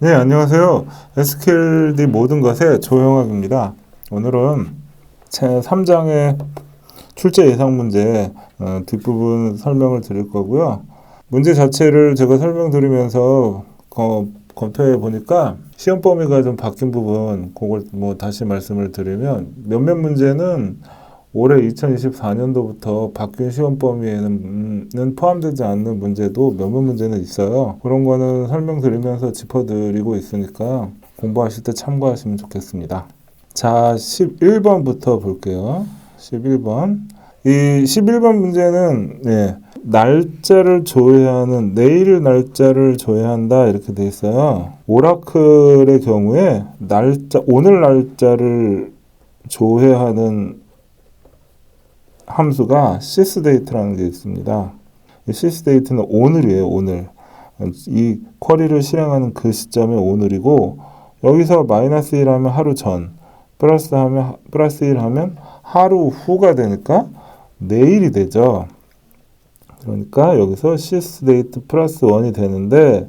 네, 안녕하세요. SQLD 모든 것의 조영학입니다. 오늘은 제 3장의 출제 예상 문제 뒷부분 설명을 드릴 거고요. 문제 자체를 제가 설명드리면서 검토해 보니까 시험 범위가 좀 바뀐 부분, 그걸 뭐 다시 말씀을 드리면 몇몇 문제는 올해 2024년도부터 바뀐 시험 범위에는 포함되지 않는 문제도 몇몇 문제는 있어요. 그런 거는 설명드리면서 짚어드리고 있으니까 공부하실 때 참고하시면 좋겠습니다. 자, 11번부터 볼게요. 11번. 이 11번 문제는 날짜를 조회하는 내일 날짜를 조회한다 이렇게 돼 있어요. 오라클의 경우에 오늘 날짜를 조회하는 함수가 sysdate라는 게 있습니다. 이 sysdate는 오늘이에요, 오늘. 이 쿼리를 실행하는 그 시점이 오늘이고, 여기서 마이너스 1 하면 하루 전, 플러스 1 하면 하루 후가 되니까 내일이 되죠. 그러니까 여기서 sysdate 플러스 1이 되는데,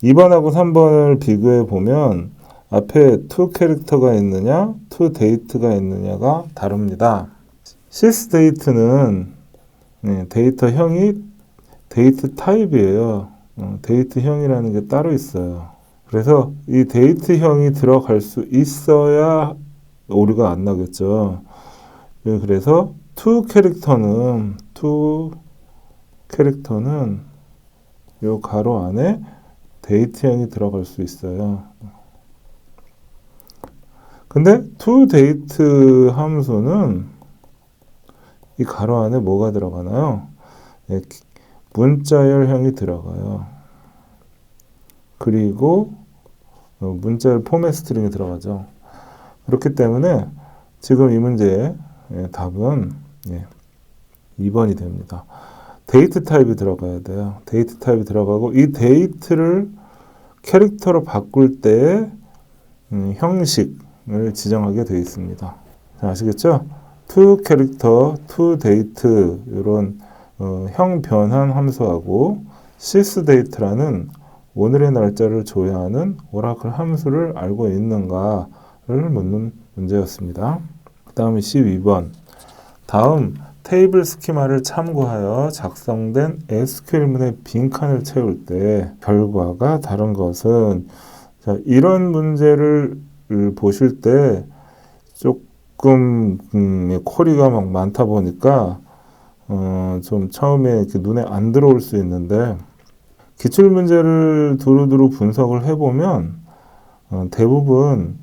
2번하고 3번을 비교해 보면 앞에 to 캐릭터가 있느냐, to date가 있느냐가 다릅니다. sysdate는 데이터형이 데이트 타입이에요. 데이트형이라는 게 따로 있어요. 그래서 이 데이트형이 들어갈 수 있어야 오류가 안 나겠죠. 그래서 to 캐릭터는 요 가로 안에 데이트형이 들어갈 수 있어요. 근데 to date 함수는 이 가로 안에 뭐가 들어가나요? 문자열형이 들어가요. 그리고 문자열 포맷 스트링이 들어가죠. 그렇기 때문에 지금 이 문제의 답은 2번이 됩니다. 데이트 타입이 들어가야 돼요. 데이트 타입이 들어가고 이 데이트를 캐릭터로 바꿀 때 형식을 지정하게 되어 있습니다. 자, 아시겠죠? to 캐릭터, to date 이런 형 변환 함수하고 sysdate라는 오늘의 날짜를 조회하는 오라클 함수를 알고 있는가를 묻는 문제였습니다. 그 다음에 12번. 다음 테이블 스키마를 참고하여 작성된 SQL문의 빈칸을 채울 때 결과가 다른 것은, 자, 이런 문제를 보실 때 조금 쿼리가 막 많다 보니까 좀 처음에 이렇게 눈에 안 들어올 수 있는데, 기출 문제를 두루두루 분석을 해보면 대부분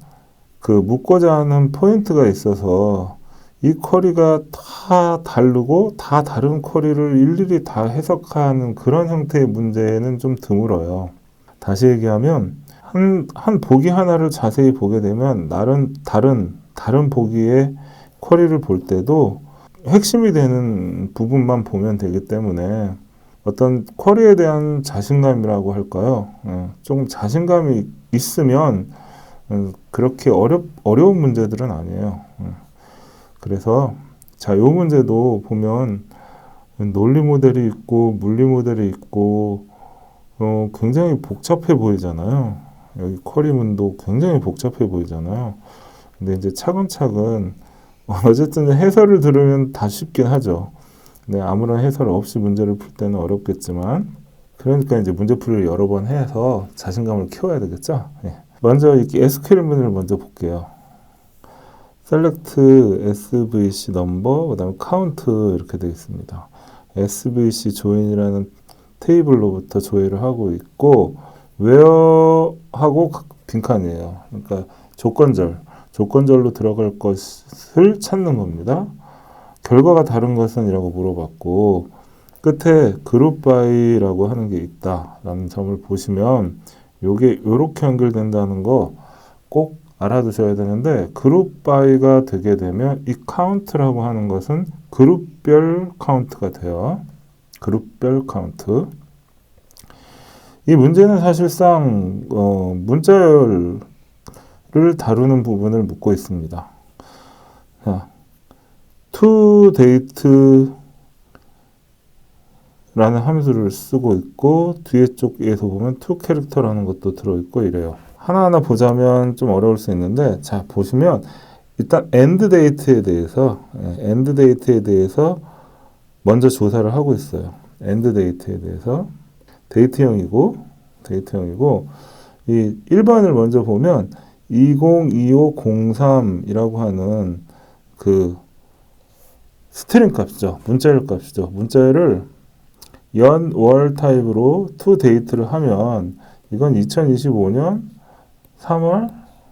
그 묻고자 하는 포인트가 있어서 이 쿼리가 다 다르고 다 다른 쿼리를 일일이 다 해석하는 그런 형태의 문제는 좀 드물어요. 다시 얘기하면 한 보기 하나를 자세히 보게 되면 다른 보기의 쿼리를 볼 때도 핵심이 되는 부분만 보면 되기 때문에 어떤 쿼리에 대한 자신감이라고 할까요? 조금 자신감이 있으면 그렇게 어려운 문제들은 아니에요. 그래서 자, 이 문제도 보면 논리 모델이 있고 물리 모델이 있고 굉장히 복잡해 보이잖아요. 여기 쿼리문도 굉장히 복잡해 보이잖아요. 근데 이제 차근차근 어쨌든 해설을 들으면 다 쉽긴 하죠. 근데 아무런 해설 없이 문제를 풀 때는 어렵겠지만, 그러니까 이제 문제풀이를 여러 번 해서 자신감을 키워야 되겠죠. 먼저 이렇게 SQL문을 먼저 볼게요. select svc number, 그다음에 count 이렇게 되어 있습니다. svc join이라는 테이블로부터 조회를 하고 있고, where하고 빈칸이에요. 그러니까 조건절로 들어갈 것을 찾는 겁니다. 결과가 다른 것은 이라고 물어봤고, 끝에 group by라고 하는 게 있다라는 점을 보시면 요게 요렇게 연결된다는 거 꼭 알아두셔야 되는데, group by가 되게 되면 이 count라고 하는 것은 그룹별 카운트가 돼요. 그룹별 카운트. 이 문제는 사실상 문자열을 다루는 부분을 묻고 있습니다. 자, to date를 라는 함수를 쓰고 있고 뒤에 쪽에서 보면 toCharacter라는 것도 들어있고 이래요. 하나하나 보자면 좀 어려울 수 있는데 자 보시면 일단 endDate에 대해서 먼저 조사를 하고 있어요. endDate에 대해서 데이트형이고 이 1번을 먼저 보면 202503이라고 하는 그 스트링 값이죠. 문자열 값이죠. 문자열을 연, 월 타입으로 toDate를 하면 이건 2025년 3월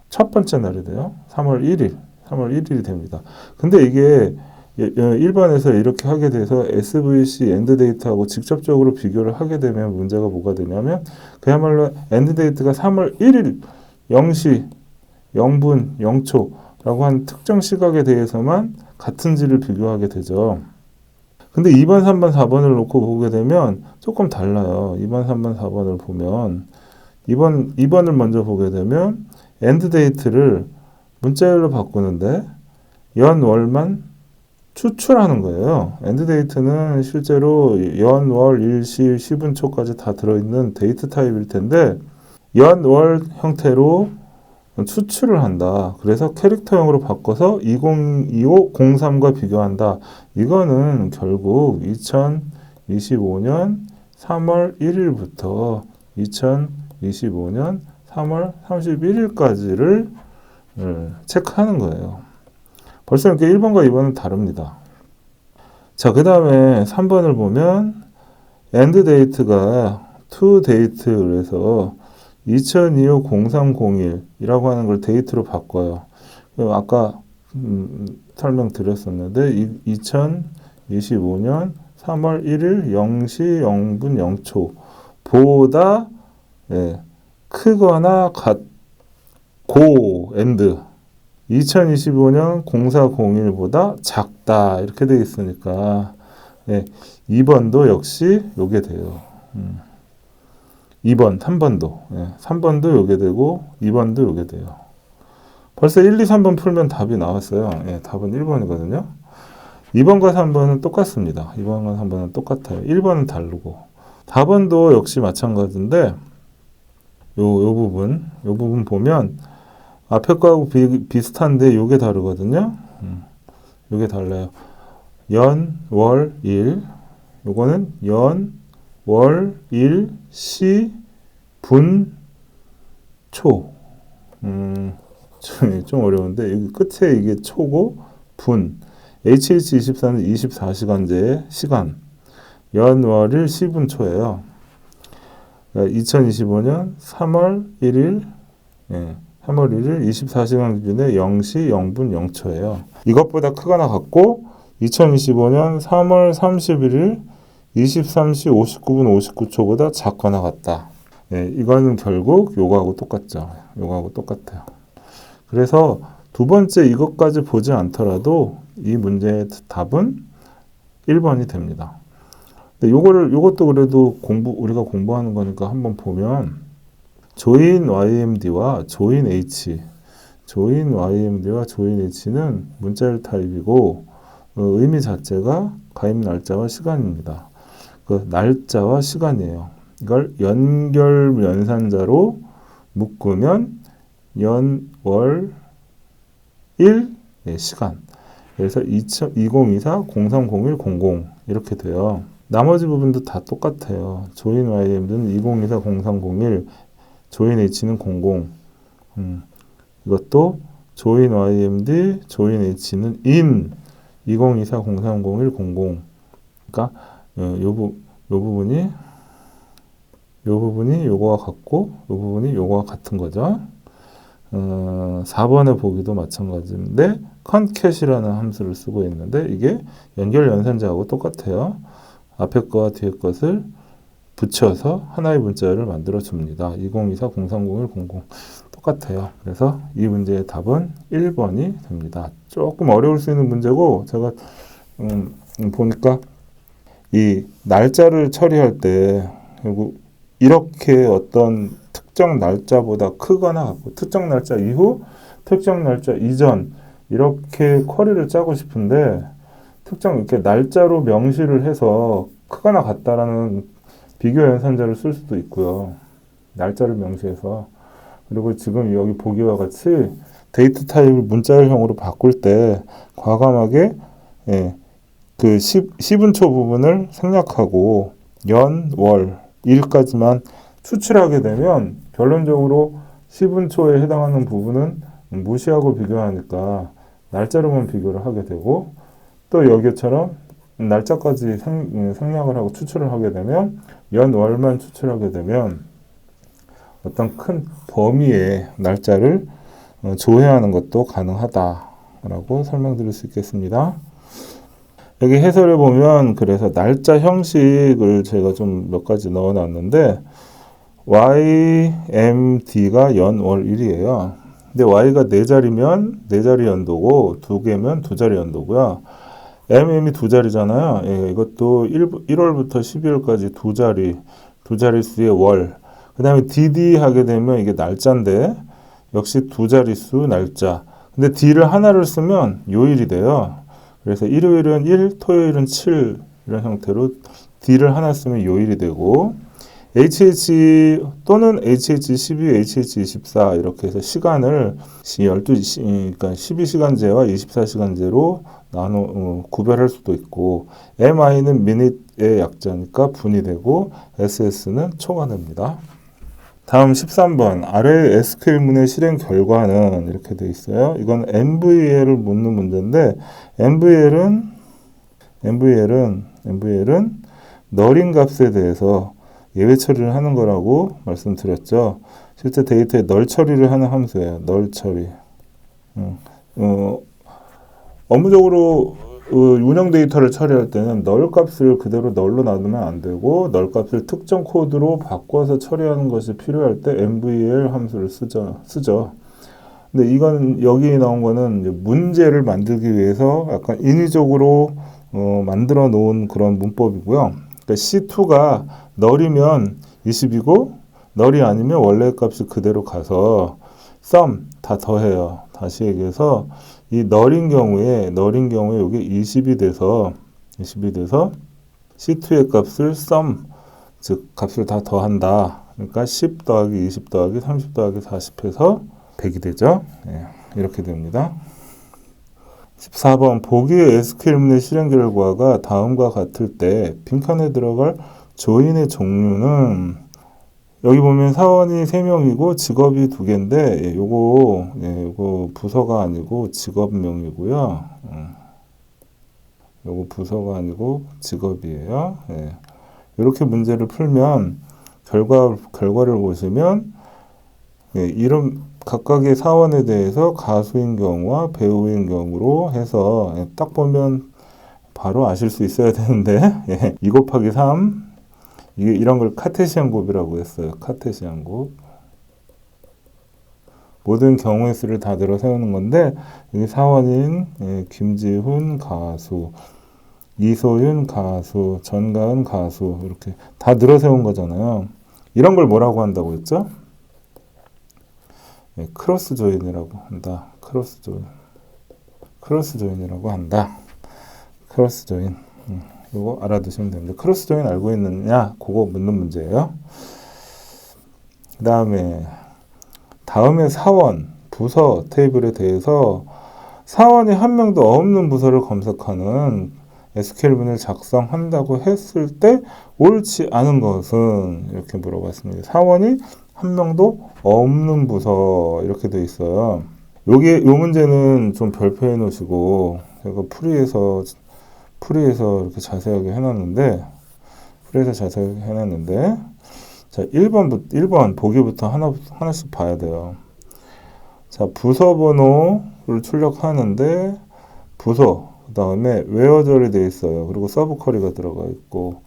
첫 번째 날이 돼요. 3월 1일이 됩니다. 근데 이게 1번에서 이렇게 하게 돼서 SVC endDate하고 직접적으로 비교를 하게 되면 문제가 뭐가 되냐면 그야말로 endDate가 3월 1일 0시 0분 0초라고 한 특정 시각에 대해서만 같은지를 비교하게 되죠. 근데 2번, 3번, 4번을 놓고 보게 되면 조금 달라요. 2번, 3번, 4번을 보면 2번을 먼저 보게 되면 endDate를 문자열로 바꾸는데 연, 월만 추출하는 거예요. endDate는 실제로 연, 월, 일, 시, 시분초까지 다 들어있는 데이트 타입일 텐데 연, 월 형태로 추출을 한다. 그래서 캐릭터형으로 바꿔서 2025, 03과 비교한다. 이거는 결국 2025년 3월 1일부터 2025년 3월 31일까지를 체크하는 거예요. 벌써 이렇게 1번과 2번은 다릅니다. 자, 그 다음에 3번을 보면 endDate가 toDate 그래서 2025-0301이라고 하는 걸 데이트로 바꿔요. 아까 설명드렸었는데 2025년 3월 1일 0시 0분 0초 보다 크거나 같고 end 2025년 0401보다 작다 이렇게 되어 있으니까 2번도 역시 요게 돼요. 2번, 3번도 3번도 요게 되고 2번도 요게 돼요. 벌써 1, 2, 3번 풀면 답이 나왔어요. 답은 1번이거든요. 2번과 3번은 똑같습니다. 2번과 3번은 똑같아요. 1번은 다르고 4번도 역시 마찬가지인데 요 부분 보면 앞에 거하고 비슷한데 요게 다르거든요. 요게 달라요. 연, 월, 일 요거는 연, 월, 일, 시, 분, 초. 좀 어려운데 여기 끝에 이게 초고 분. HH24는 24시간제의 시간. 연, 월, 일, 시, 분, 초예요. 2025년 3월 1일 3월 1일 24시간 기준에 0시 0분 0초예요. 이것보다 크거나 같고 2025년 3월 31일 23시 59분 59초보다 작거나 같다. 이거는 결국 요거하고 똑같죠. 요거하고 똑같아요. 그래서 두 번째 이것까지 보지 않더라도 이 문제의 답은 1번이 됩니다. 근데 요것도 그래도 우리가 공부하는 거니까 한번 보면 join YMD와 join H는 문자열 타입이고 의미 자체가 가입 날짜와 시간입니다. 그 날짜와 시간이에요. 이걸 연결 연산자로 묶으면 연, 월, 일 시간. 그래서 2024, 0301, 00 이렇게 돼요. 나머지 부분도 다 똑같아요. join YMD는 2024, 0301, join H는 00. 이것도 join YMD, join H는 in 2024, 0301, 00. 그러니까 요 부분이 요거와 같고 요 부분이 요거와 같은 거죠. 4번에 보기도 마찬가지인데 concat이라는 함수를 쓰고 있는데 이게 연결 연산자하고 똑같아요. 앞에 거와 뒤에 것을 붙여서 하나의 문자열을 만들어 줍니다. 2024, 0301, 00 똑같아요. 그래서 이 문제의 답은 1번이 됩니다. 조금 어려울 수 있는 문제고 제가 보니까 이 날짜를 처리할 때 결국 이렇게 어떤 특정 날짜보다 크거나 같고 특정 날짜 이후, 특정 날짜 이전 이렇게 쿼리를 짜고 싶은데 특정 이렇게 날짜로 명시를 해서 크거나 같다라는 비교 연산자를 쓸 수도 있고요. 날짜를 명시해서. 그리고 지금 여기 보기와 같이 데이트 타입을 문자열형으로 바꿀 때 과감하게 예, 그 10운초 부분을 생략하고 연, 월, 일까지만 추출하게 되면 결론적으로 10운초에 해당하는 부분은 무시하고 비교하니까 날짜로만 비교를 하게 되고 또 여기처럼 날짜까지 생략을 하고 추출을 하게 되면 연, 월만 추출하게 되면 어떤 큰 범위의 날짜를 조회하는 것도 가능하다라고 설명드릴 수 있겠습니다. 여기 해설에 보면 그래서 날짜 형식을 제가 좀 몇 가지 넣어놨는데 YMD가 연, 월, 일이에요. 근데 Y가 4자리면 4자리 연도고 2개면 2자리 연도고요. MM이 2자리잖아요. 예, 이것도 1월부터 12월까지 2자리, 2자릿수의 월. 그 다음에 DD 하게 되면 이게 날짜인데 역시 2자릿수 날짜. 근데 D를 하나를 쓰면 요일이 돼요. 그래서 일요일은 1, 토요일은 7 이런 형태로 D를 하나 쓰면 요일이 되고 HH 또는 HH12, HH24 이렇게 해서 시간을 12시, 그러니까 12시간제와 24시간제로 구별할 수도 있고 MI는 미닛의 약자니까 분이 되고 SS는 초가 됩니다. 다음 13번 아래 SQL문의 실행 결과는 이렇게 돼 있어요. 이건 MVL을 묻는 문제인데 MVL은 너링 값에 대해서 예외 처리를 하는 거라고 말씀드렸죠. 실제 데이터에 널 처리를 하는 함수예요. 널 처리. 업무적으로 운영 데이터를 처리할 때는 널 값을 그대로 널로 놔두면 안 되고 널 값을 특정 코드로 바꿔서 처리하는 것이 필요할 때 MVL 함수를 쓰죠. 근데 이건 여기 나온 거는 이제 문제를 만들기 위해서 약간 인위적으로 만들어 놓은 그런 문법이고요. 그러니까 C2가 널이면 20이고 널이 아니면 원래 값이 그대로 가서 sum 다 더해요. 다시 얘기해서 이 널인 경우에 이게 20이 돼서 C2의 값을 sum 즉 값을 다 더한다. 그러니까 10 더하기 20 더하기 30 더하기 40 해서 100이 되죠. 네, 이렇게 됩니다. 14번 보기의 SQL문의 실행 결과가 다음과 같을 때 빈칸에 들어갈 조인의 종류는 여기 보면 사원이 3명이고 직업이 2개인데 요거 부서가 아니고 직업명이고요. 요거 부서가 아니고 직업이에요. 예. 이렇게 문제를 풀면 결과를 보시면 이름 각각의 사원에 대해서 가수인 경우와 배우인 경우로 해서 딱 보면 바로 아실 수 있어야 되는데 2 곱하기 3 이런 걸 카테시안 곱이라고 했어요. 카테시안 곱. 모든 경우의 수를 다 들어 세우는 건데 여기 사원인 김지훈 가수, 이소윤 가수, 전가은 가수 이렇게 다 들어 세운 거잖아요. 이런 걸 뭐라고 한다고 했죠? 크로스 조인이라고 한다. 크로스 조인이라고 한다. 크로스 조인. 이거 알아두시면 됩니다. 크로스 조인 알고 있느냐? 그거 묻는 문제예요. 다음에 사원, 부서 테이블에 대해서 사원이 한 명도 없는 부서를 검색하는 SQL문을 작성한다고 했을 때 옳지 않은 것은 이렇게 물어봤습니다. 사원이 한 명도 없는 부서 이렇게 돼 있어요. 요 문제는 좀 별표해 놓으시고 제가 풀이에서 이렇게 자세하게 해놨는데 자 1번 보기부터 하나씩 봐야 돼요. 자 부서 번호를 출력하는데 부서 그 다음에 웨어절이 되어 있어요. 그리고 서브 쿼리가 들어가 있고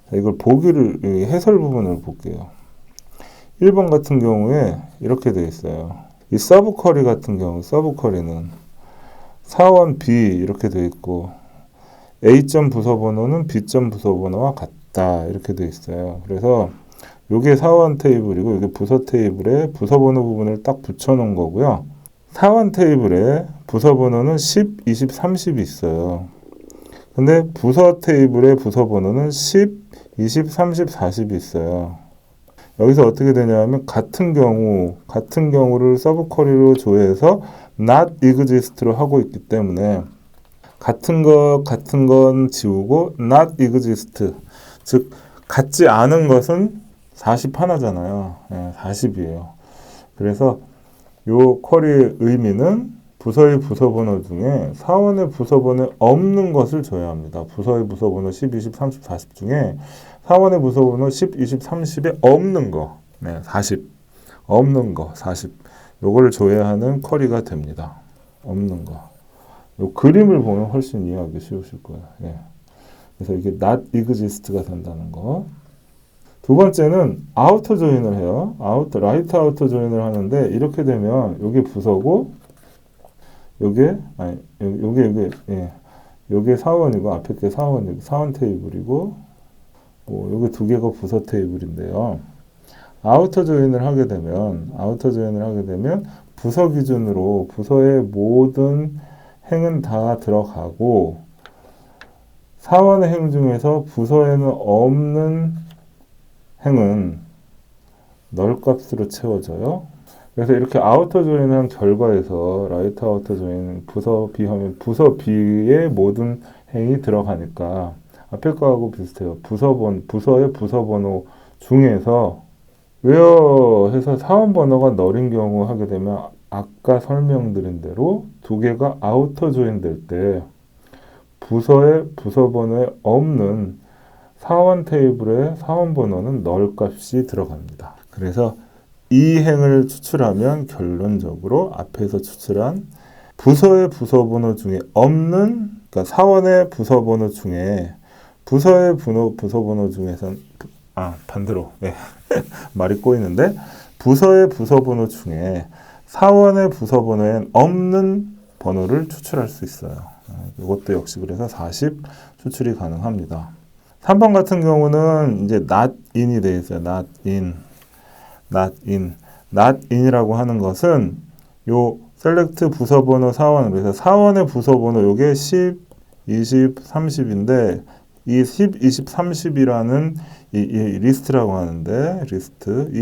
자, 이걸 해설 부분을 볼게요. 1번 같은 경우에 이렇게 되어 있어요. 이 서브 쿼리 같은 경우 서브 쿼리는 사원 B 이렇게 되어 있고 A점 부서 번호는 B점 부서 번호와 같다 이렇게 되어 있어요. 그래서 요게 사원 테이블이고 이게 부서 테이블에 부서 번호 부분을 딱 붙여 놓은 거고요. 사원 테이블에 부서 번호는 10, 20, 30이 있어요. 근데 부서 테이블의 부서 번호는 10, 20, 30, 40이 있어요. 여기서 어떻게 되냐면 같은 경우를 서브 쿼리로 조회해서 not exist로 하고 있기 때문에 같은 건 지우고 not exist, 즉 같지 않은 것은 40 하나잖아요. 40이에요. 그래서 요 쿼리의 의미는 부서의 부서 번호 중에 사원의 부서 번호에 없는 것을 줘야 합니다. 부서의 부서 번호 10, 20, 30, 40 중에 사원의 부서 번호 10, 20, 30에 없는 거, 40, 없는 거, 40. 요거를 줘야 하는 쿼리가 됩니다. 없는 거. 요 그림을 보면 훨씬 이해하기 쉬우실 거예요. 그래서 이게 not exist가 된다는 거. 두 번째는 아우터 조인을 해요. 라이트 아우터 조인을 하는데 이렇게 되면 요게 부서고 요게 사원이고 앞에 게 사원 테이블이고 요게 두 개가 부서 테이블인데요. 아우터 조인을 하게 되면 부서 기준으로 부서의 모든 행은 다 들어가고 사원의 행 중에서 부서에는 없는 행은 널 값으로 채워져요. 그래서 이렇게 아우터 조인한 결과에서 라이트 아우터 조인 부서 B하면 부서 B의 모든 행이 들어가니까 앞에 거하고 비슷해요. 부서의 부서 번호 중에서 where 해서 사원 번호가 널인 경우 하게 되면 아까 설명드린 대로 두 개가 아우터 조인 될 때 부서의 부서 번호에 없는 사원 테이블의 사원 번호는 널 값이 들어갑니다. 그래서 이 행을 추출하면 결론적으로 앞에서 추출한 부서의 부서 번호 중에 없는, 그러니까 사원의 부서 번호 중에 부서의 부서 번호 중에선 반대로 말이 꼬이는데 부서의 부서 번호 중에 사원의 부서 번호엔 없는 번호를 추출할 수 있어요. 이것도 역시 그래서 40 추출이 가능합니다. 3번 같은 경우는 이제 not in이 되어 있어요. not in이라고 하는 것은 요 select 부서 번호 사원, 그래서 사원의 부서 번호 요게 10, 20, 30인데 이 10, 20, 30이라는 이 리스트라고 하는데 이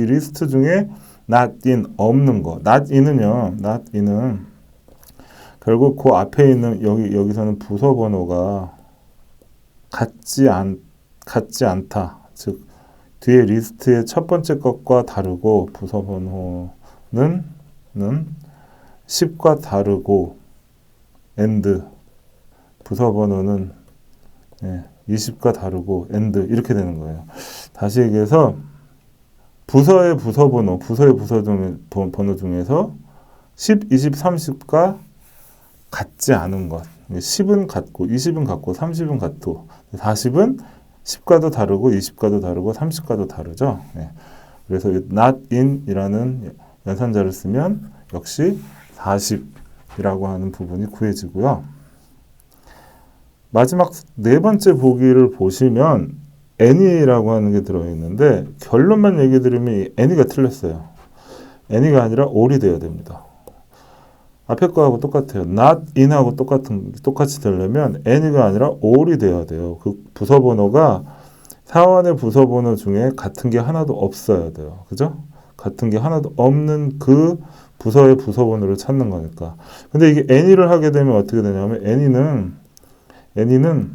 리스트 중에 not in 없는 거. not in은 결국 그 앞에 있는 여기서는 부서 번호가 같지 않다. 즉 뒤에 리스트의 첫 번째 것과 다르고 부서 번호는 10과 다르고 and 부서 번호는 20과 다르고 and 이렇게 되는 거예요. 다시 얘기해서 부서의 부서 번호 중에서 10, 20, 30과 같지 않은 것. 10은 같고 20은 같고 30은 같고 40은 10과도 다르고 20과도 다르고 30과도 다르죠. 그래서 not in이라는 연산자를 쓰면 역시 40이라고 하는 부분이 구해지고요. 마지막 네 번째 보기를 보시면 any라고 하는 게 들어있는데 결론만 얘기 드리면 이 any가 틀렸어요. any가 아니라 all이 돼야 됩니다. 앞에 거하고 똑같아요. not in하고 똑같이 되려면 any가 아니라 all이 돼야 돼요. 그 부서 번호가 사원의 부서 번호 중에 같은 게 하나도 없어야 돼요. 그죠? 같은 게 하나도 없는 그 부서의 부서 번호를 찾는 거니까. 근데 이게 any를 하게 되면 어떻게 되냐면 any는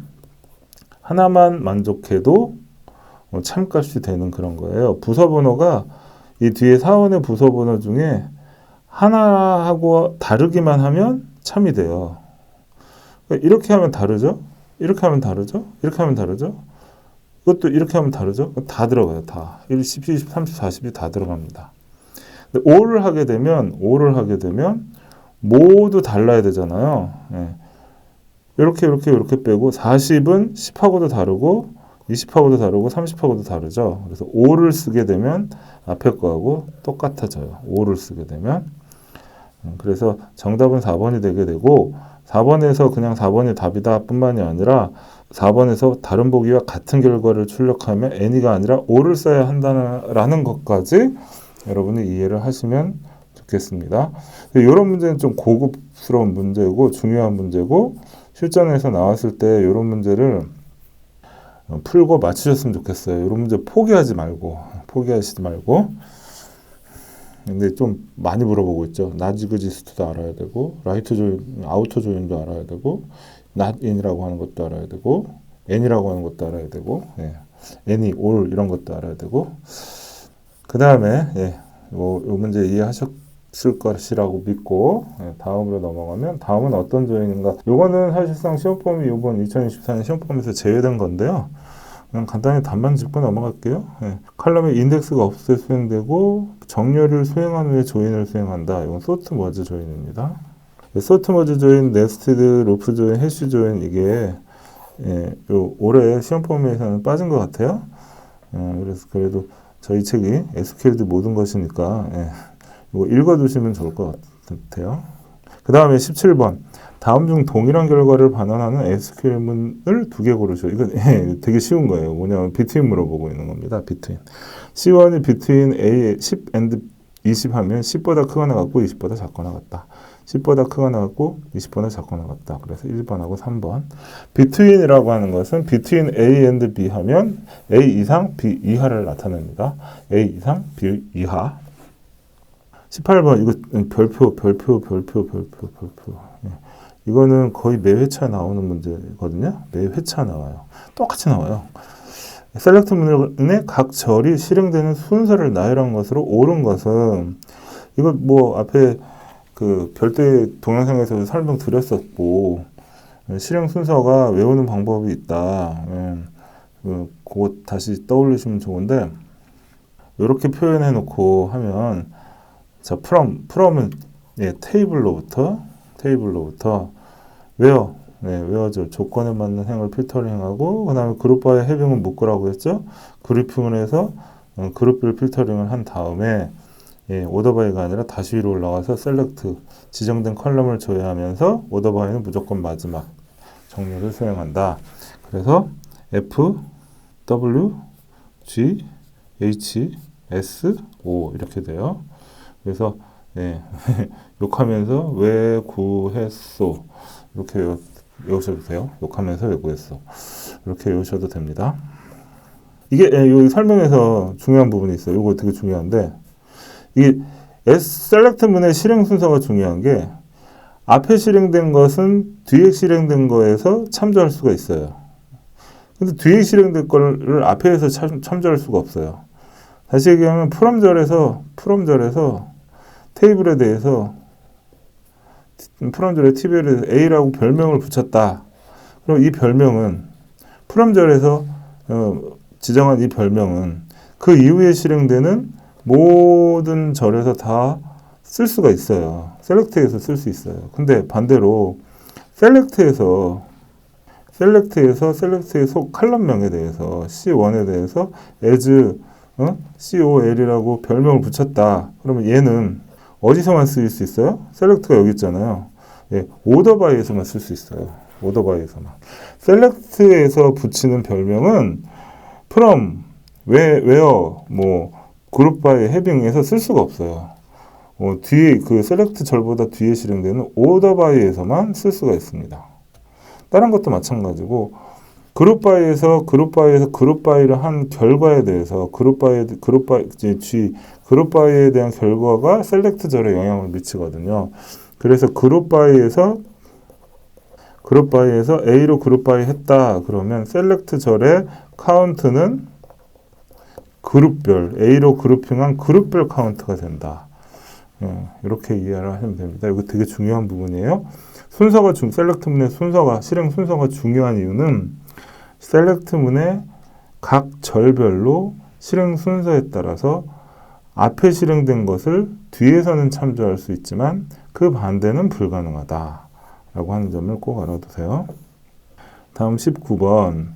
하나만 만족해도 참값이 되는 그런 거예요. 부서 번호가 이 뒤에 사원의 부서 번호 중에 하나하고 다르기만 하면 참이 돼요. 이렇게 하면 다르죠? 이렇게 하면 다르죠? 이렇게 하면 다르죠? 이것도 이렇게 하면 다르죠? 다 들어가요. 다. 10, 20, 30, 40이 다 들어갑니다. 근데 5를 하게 되면 모두 달라야 되잖아요. 이렇게 빼고 40은 10하고도 다르고 20하고도 다르고 30하고도 다르죠. 그래서 5를 쓰게 되면 앞에 거하고 똑같아져요. 5를 쓰게 되면. 그래서 정답은 4번이 되게 되고 4번에서 그냥 4번이 답이다 뿐만이 아니라 4번에서 다른 보기와 같은 결과를 출력하면 any가 아니라 all을 써야 한다는 것까지 여러분이 이해를 하시면 좋겠습니다. 이런 문제는 좀 고급스러운 문제고 중요한 문제고 실전에서 나왔을 때 이런 문제를 풀고 맞추셨으면 좋겠어요. 이런 문제 포기하지 말고. 근데 좀 많이 물어보고 있죠. 나지그지스트도 알아야 되고, 라이트 조인, 아우터 조인도 알아야 되고, not in이라고 하는 것도 알아야 되고, n이라고 하는 것도 알아야 되고, any, all 이런 것도 알아야 되고. 그 다음에 이 문제 이해하셨을 것이라고 믿고 다음으로 넘어가면 다음은 어떤 조인인가. 요거는 사실상 시험범위 이번 2024년 시험범위에서 제외된 건데요. 그냥 간단히 답만 짚고 넘어갈게요. 칼럼에 인덱스가 없을 때 수행되고 정렬을 수행한 후에 조인을 수행한다. 이건 소트 머지 조인입니다. 소트 머지 조인, 네스티드, 루프 조인, 해시 조인 이게 올해 시험 범위에서는 빠진 것 같아요. 그래서 그래도 저희 책이 SQL도 모든 것이니까 이거 읽어두시면 좋을 것 같아요. 그 다음에 17번. 다음 중 동일한 결과를 반환하는 SQL문을 2개 고르시오. 이거 되게 쉬운 거예요. 뭐냐면 between 물어보고 있는 겁니다. between. C1이 between A 10 and 20 하면 10보다 크거나 같고 20보다 작거나 같다. 10보다 크거나 같고 20보다 작거나 같다. 그래서 1번하고 3번. between이라고 하는 것은 between A and B 하면 A 이상 B 이하를 나타냅니다. A 이상 B 이하. 18번 이거 별표. 이거는 거의 매 회차 나오는 문제거든요. 매 회차 나와요. 똑같이 나와요. 셀렉트 문의 각 절이 실행되는 순서를 나열한 것으로 옳은 것은 이거 뭐 앞에 그 별도의 동영상에서 설명드렸었고 실행 순서가 외우는 방법이 있다. 그거 다시 떠올리시면 좋은데 이렇게 표현해 놓고 하면 자 from은 테이블로부터 where죠. 조건에 맞는 행을 필터링하고 그 다음에 그룹바의 헤빙은 묶으라고 했죠. 그룹문에서 그룹별 필터링을 한 다음에 오더바이가 아니라 다시 위로 올라가서 셀렉트 지정된 컬럼을 조회하면서 오더바이는 무조건 마지막 정렬을 수행한다. 그래서 F, W, G, H, S, O 이렇게 돼요. 그래서 욕하면서 왜 구했소 이렇게 외우셔도 돼요. 욕하면서 왜 구했소 이렇게 외우셔도 됩니다. 이게 여기 설명에서 중요한 부분이 있어요. 이거 되게 중요한데 이게 셀렉트 문의 실행 순서가 중요한 게 앞에 실행된 것은 뒤에 실행된 거에서 참조할 수가 있어요. 근데 뒤에 실행된 거를 앞에서 참조할 수가 없어요. 다시 얘기하면 프롬절에서 테이블에 대해서 프롬절에 TBL에서 A라고 별명을 붙였다. 그럼 이 별명은 프롬절에서 지정한 이 별명은 그 이후에 실행되는 모든 절에서 다 쓸 수가 있어요. 셀렉트에서 쓸 수 있어요. 근데 반대로 셀렉트에서 셀렉트의 속 칼럼명에 대해서 C1에 대해서 as COL이라고 별명을 붙였다. 그러면 얘는 어디서만 쓰일 수 있어요? 셀렉트가 여기 있잖아요. 오더바이에서만 쓸 수 있어요. 오더바이에서만. 셀렉트에서 붙이는 별명은 from, where, 그룹바이, 해빙에서 쓸 수가 없어요. 뒤에 그 셀렉트 절보다 뒤에 실행되는 오더바이에서만 쓸 수가 있습니다. 다른 것도 마찬가지고 그룹바이에서 그룹바이를 한 결과에 대해서 그룹바이에 대한 결과가 셀렉트 절에 영향을 미치거든요. 그래서 그룹바이에서 A로 그룹바이 했다 그러면 셀렉트 절의 카운트는 그룹별 A로 그룹핑한 그룹별 카운트가 된다. 이렇게 이해를 하시면 됩니다. 이거 되게 중요한 부분이에요. 셀렉트 문의 실행 순서가 중요한 이유는 셀렉트 문의 각 절별로 실행 순서에 따라서 앞에 실행된 것을 뒤에서는 참조할 수 있지만 그 반대는 불가능하다 라고 하는 점을 꼭 알아두세요. 다음 19번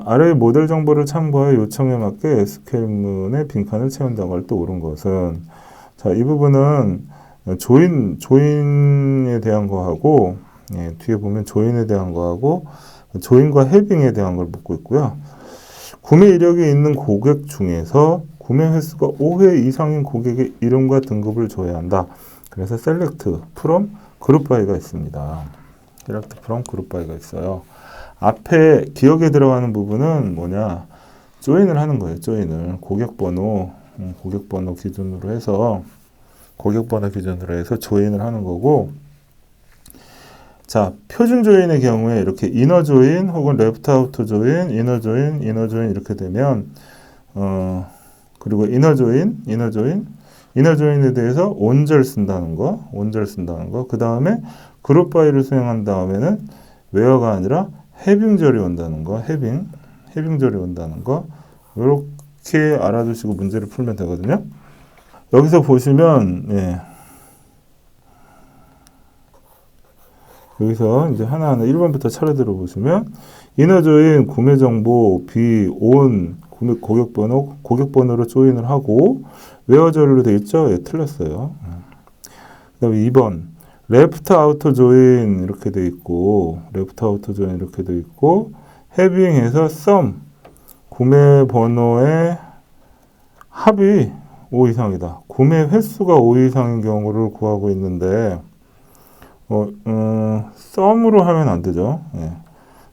아래의 모델 정보를 참고하여 요청에 맞게 SQL문의 빈칸을 채운다고 할 때 옳은 것은 자, 이 부분은 조인에 대한 거하고 뒤에 보면 조인에 대한 거하고 조인과 해빙에 대한 걸 묻고 있고요. 구매 이력이 있는 고객 중에서 구매 횟수가 5회 이상인 고객의 이름과 등급을 조회한다. 그래서 셀렉트, 프롬, 그룹바이가 있습니다. select from group by가 있어요. 앞에 기억에 들어가는 부분은 뭐냐? 조인을 하는 거예요. 조인을 고객번호 기준으로 해서 조인을 하는 거고, 자, 표준 조인의 경우에 이렇게 이너 조인 혹은 레프트 아우터 조인, 이너 조인 이렇게 되면 그리고 이너 조인에 대해서 온절 쓴다는 거. 그 다음에 그룹 바이를 수행한 다음에는 웨어가 아니라 해빙절이 온다는 거. 해빙절이 온다는 거. 이렇게 알아두시고 문제를 풀면 되거든요. 여기서 보시면 여기서 이제 하나하나 1번부터 차례 들어보시면 이너 조인 구매 정보 비온 고객번호로 조인을 하고 웨어절로 되어 있죠? 예, 틀렸어요. 그 다음에 2번 레프트 아우터 조인 이렇게 되어 있고 해빙해서 썸 구매 번호의 합이 5 이상이다. 구매 횟수가 5 이상인 경우를 구하고 있는데 썸으로 하면 안 되죠. 예.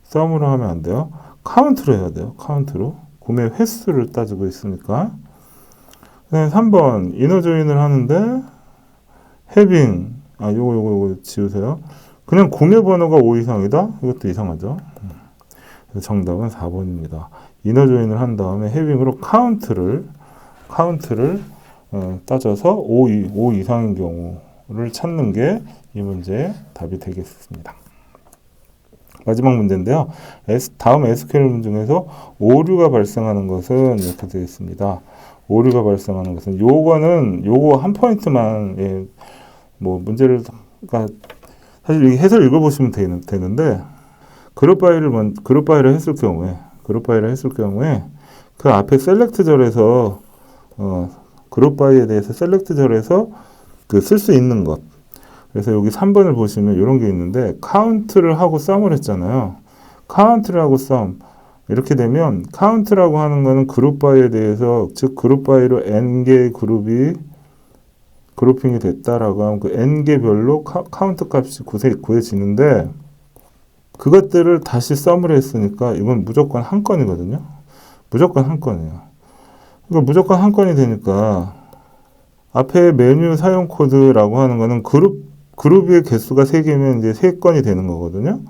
썸으로 하면 안 돼요. 카운트로 해야 돼요. 카운트로. 구매 횟수를 따지고 있으니까. 그다음에 3번 이너 조인을 하는데 해빙 요거 지우세요. 그냥 구매 번호가 5 이상이다. 이것도 이상하죠. 그래서 정답은 4번입니다. 이너 조인을 한 다음에 해빙으로 카운트를 따져서 5 이상인 경우를 찾는 게 이 문제의 답이 되겠습니다. 마지막 문제인데요. 다음 SQL 문제 중에서 오류가 발생하는 것은 이렇게 되어 있습니다. 오류가 발생하는 것은 요거 한 포인트만 문제를 사실 이 해설 읽어보시면 되는데 그룹 바이를 했을 경우에 그 앞에 셀렉트절에서 그룹 바이에 대해서 셀렉트절에서 쓸 수 있는 것. 그래서 여기 3번을 보시면 이런 게 있는데 카운트를 하고 썸을 했잖아요. 카운트를 하고 썸. 이렇게 되면 카운트라고 하는 거는 그룹 바이에 대해서 즉 그룹 바이로 n개의 그룹이 그룹핑이 됐다라고 하면 그 n개별로 카운트 값이 구해지는데 그것들을 다시 썸을 했으니까 이건 무조건 한 건이거든요. 무조건 한 건이에요. 그러니까 무조건 한 건이 되니까 앞에 메뉴 사용 코드라고 하는 거는 그룹의 개수가 3개면 이제 3건이 되는 거거든요.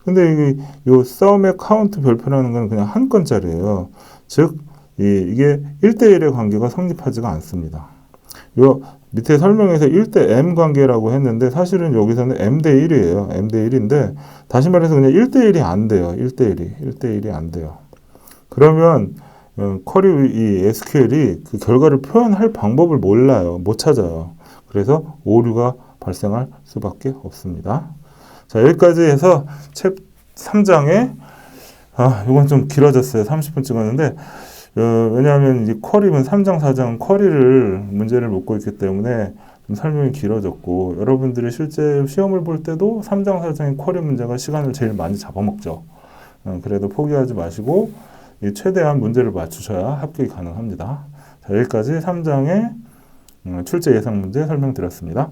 근데 요 썸의 카운트 별표라는 건 그냥 한 건짜리예요. 즉, 이게 1대1의 관계가 성립하지가 않습니다. 요 밑에 설명에서 1대 M 관계라고 했는데 사실은 여기서는 M 대1이에요. M 대1인데 다시 말해서 그냥 1대1이 안 돼요. 1대1이 안 돼요. 그러면 이 SQL이 그 결과를 표현할 방법을 몰라요. 못 찾아요. 그래서 오류가 발생할 수밖에 없습니다. 자, 여기까지 해서 챕 3장에 이건 좀 길어졌어요. 30분 찍었는데 왜냐하면 이 쿼리는 3장, 4장 쿼리를 문제를 묻고 있기 때문에 좀 설명이 길어졌고 여러분들이 실제 시험을 볼 때도 3장, 4장의 쿼리 문제가 시간을 제일 많이 잡아먹죠. 그래도 포기하지 마시고 최대한 문제를 맞추셔야 합격이 가능합니다. 자, 여기까지 3장의 출제 예상 문제 설명드렸습니다.